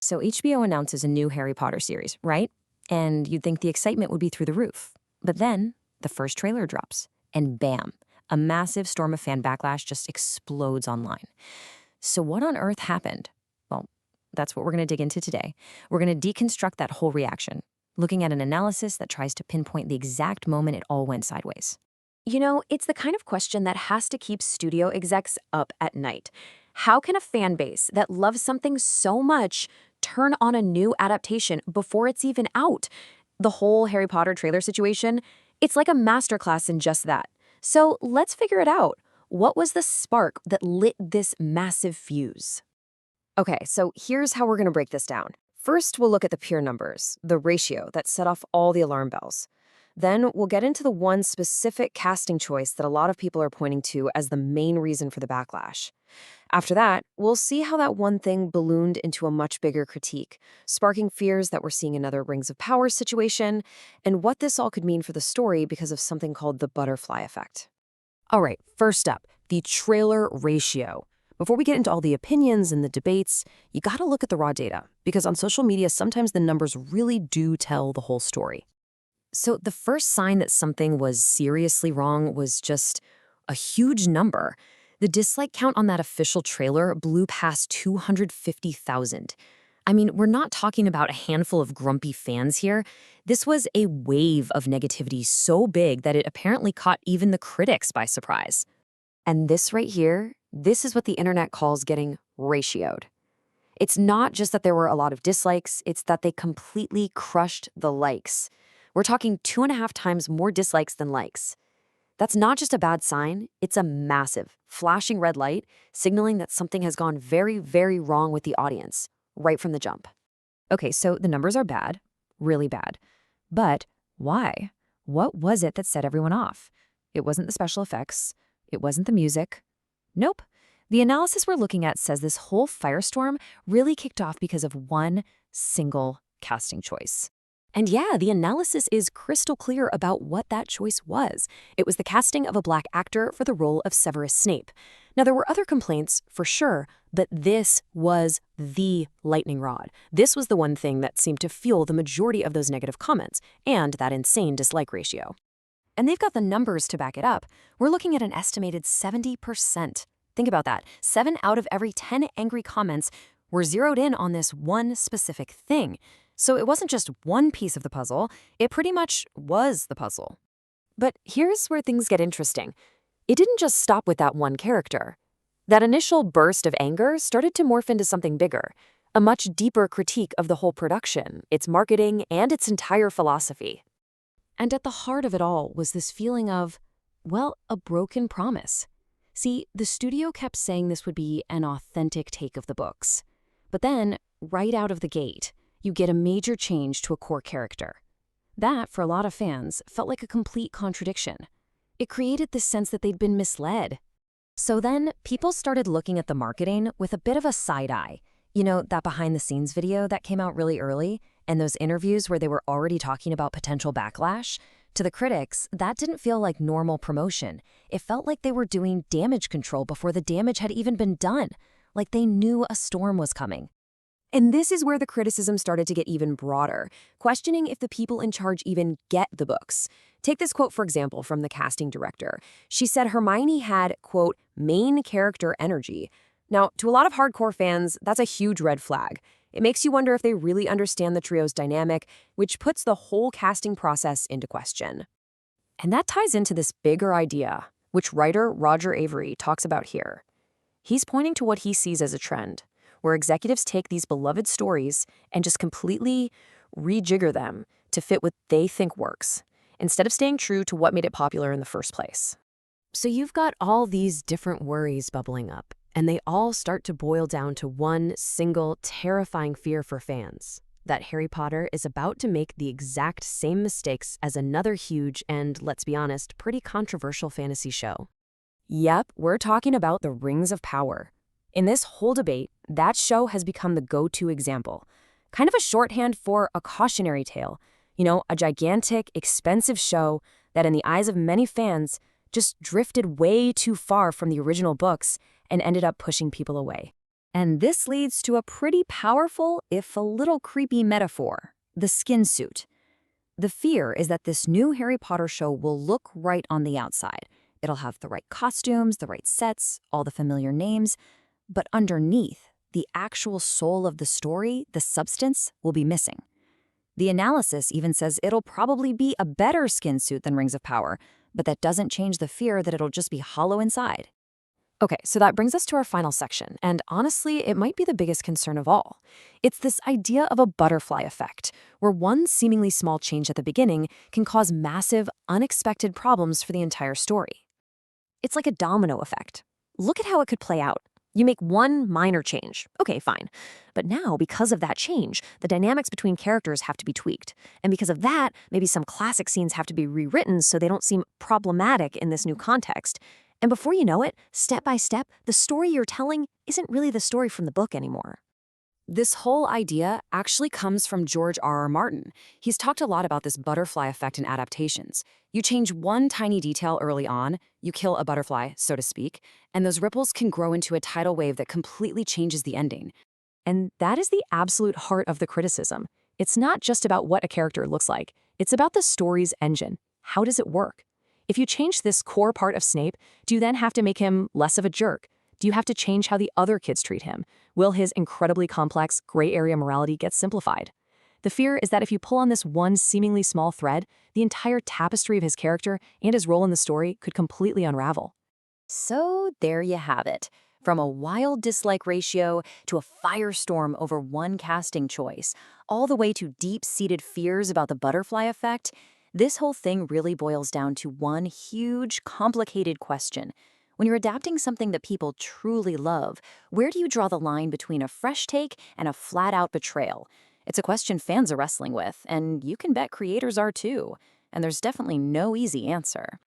So HBO announces a new Harry Potter series, right? And you'd think the excitement would be through the roof. But then the first trailer drops, and bam, a massive storm of fan backlash just explodes online. So what on earth happened? Well, that's what we're going to dig into today. We're going to deconstruct that whole reaction, looking at an analysis that tries to pinpoint the exact moment it all went sideways. You know, it's the kind of question that has to keep studio execs up at night. How can a fan base that loves something so much turn on a new adaptation before it's even out? The whole Harry Potter trailer situation, it's like a masterclass in just that. So let's figure it out. What was the spark that lit this massive fuse? Okay, so here's how we're going to break this down. First, we'll look at the pure numbers, the ratio that set off all the alarm bells. Then we'll get into the one specific casting choice that a lot of people are pointing to as the main reason for the backlash. After that, we'll see how that one thing ballooned into a much bigger critique, sparking fears that we're seeing another Rings of Power situation, and what this all could mean for the story because of something called the butterfly effect. All right, first up, the trailer ratio. Before we get into all the opinions and the debates, you gotta look at the raw data, because on social media, sometimes the numbers really do tell the whole story. So the first sign that something was seriously wrong was just a huge number. The dislike count on that official trailer blew past 250,000. I mean, we're not talking about a handful of grumpy fans here. This was a wave of negativity so big that it apparently caught even the critics by surprise. And this right here, this is what the internet calls getting ratioed. It's not just that there were a lot of dislikes, it's that they completely crushed the likes. We're talking 2.5 times more dislikes than likes. That's not just a bad sign, it's a massive, flashing red light signaling that something has gone very, very wrong with the audience, right from the jump. Okay, so the numbers are bad, really bad. But why? What was it that set everyone off? It wasn't the special effects. It wasn't the music. Nope. The analysis we're looking at says this whole firestorm really kicked off because of one single casting choice. And yeah, the analysis is crystal clear about what that choice was. It was the casting of a Black actor for the role of Severus Snape. Now, there were other complaints, for sure, but this was the lightning rod. This was the one thing that seemed to fuel the majority of those negative comments and that insane dislike ratio. And they've got the numbers to back it up. We're looking at an estimated 70%. Think about that. 7 out of every 10 angry comments were zeroed in on this one specific thing. So it wasn't just one piece of the puzzle, it pretty much was the puzzle. But here's where things get interesting. It didn't just stop with that one character. That initial burst of anger started to morph into something bigger, a much deeper critique of the whole production, its marketing, and its entire philosophy. And at the heart of it all was this feeling of, well, a broken promise. See, the studio kept saying this would be an authentic take of the books. But then, right out of the gate, you get a major change to a core character. That, for a lot of fans, felt like a complete contradiction. It created this sense that they'd been misled. So then, people started looking at the marketing with a bit of a side eye. You know, that behind-the-scenes video that came out really early, and those interviews where they were already talking about potential backlash? To the critics, that didn't feel like normal promotion. It felt like they were doing damage control before the damage had even been done, like they knew a storm was coming. And this is where the criticism started to get even broader, questioning if the people in charge even get the books. Take this quote, for example, from the casting director. She said Hermione had, quote, main character energy. Now, to a lot of hardcore fans, that's a huge red flag. It makes you wonder if they really understand the trio's dynamic, which puts the whole casting process into question. And that ties into this bigger idea, which writer Roger Avery talks about here. He's pointing to what he sees as a trend, where executives take these beloved stories and just completely rejigger them to fit what they think works, instead of staying true to what made it popular in the first place. So you've got all these different worries bubbling up, and they all start to boil down to one single terrifying fear for fans, that Harry Potter is about to make the exact same mistakes as another huge and, let's be honest, pretty controversial fantasy show. Yep, we're talking about the Rings of Power. In this whole debate, that show has become the go-to example, kind of a shorthand for a cautionary tale. You know, a gigantic, expensive show that in the eyes of many fans just drifted way too far from the original books and ended up pushing people away. And this leads to a pretty powerful, if a little creepy metaphor, the skin suit. The fear is that this new Harry Potter show will look right on the outside. It'll have the right costumes, the right sets, all the familiar names, but underneath, the actual soul of the story, the substance, will be missing. The analysis even says it'll probably be a better skin suit than Rings of Power, but that doesn't change the fear that it'll just be hollow inside. Okay, so that brings us to our final section, and honestly, it might be the biggest concern of all. It's this idea of a butterfly effect, where one seemingly small change at the beginning can cause massive, unexpected problems for the entire story. It's like a domino effect. Look at how it could play out. You make one minor change. Okay, fine. But now, because of that change, the dynamics between characters have to be tweaked. And because of that, maybe some classic scenes have to be rewritten so they don't seem problematic in this new context. And before you know it, step by step, the story you're telling isn't really the story from the book anymore. This whole idea actually comes from George R.R. Martin. He's talked a lot about this butterfly effect in adaptations. You change one tiny detail early on, you kill a butterfly, so to speak, and those ripples can grow into a tidal wave that completely changes the ending. And that is the absolute heart of the criticism. It's not just about what a character looks like. It's about the story's engine. How does it work? If you change this core part of Snape, do you then have to make him less of a jerk? Do you have to change how the other kids treat him? Will his incredibly complex gray area morality get simplified? The fear is that if you pull on this one seemingly small thread, the entire tapestry of his character and his role in the story could completely unravel. So there you have it. From a wild dislike ratio to a firestorm over one casting choice, all the way to deep-seated fears about the butterfly effect, this whole thing really boils down to one huge, complicated question. When you're adapting something that people truly love, where do you draw the line between a fresh take and a flat-out betrayal? It's a question fans are wrestling with, and you can bet creators are too. And there's definitely no easy answer.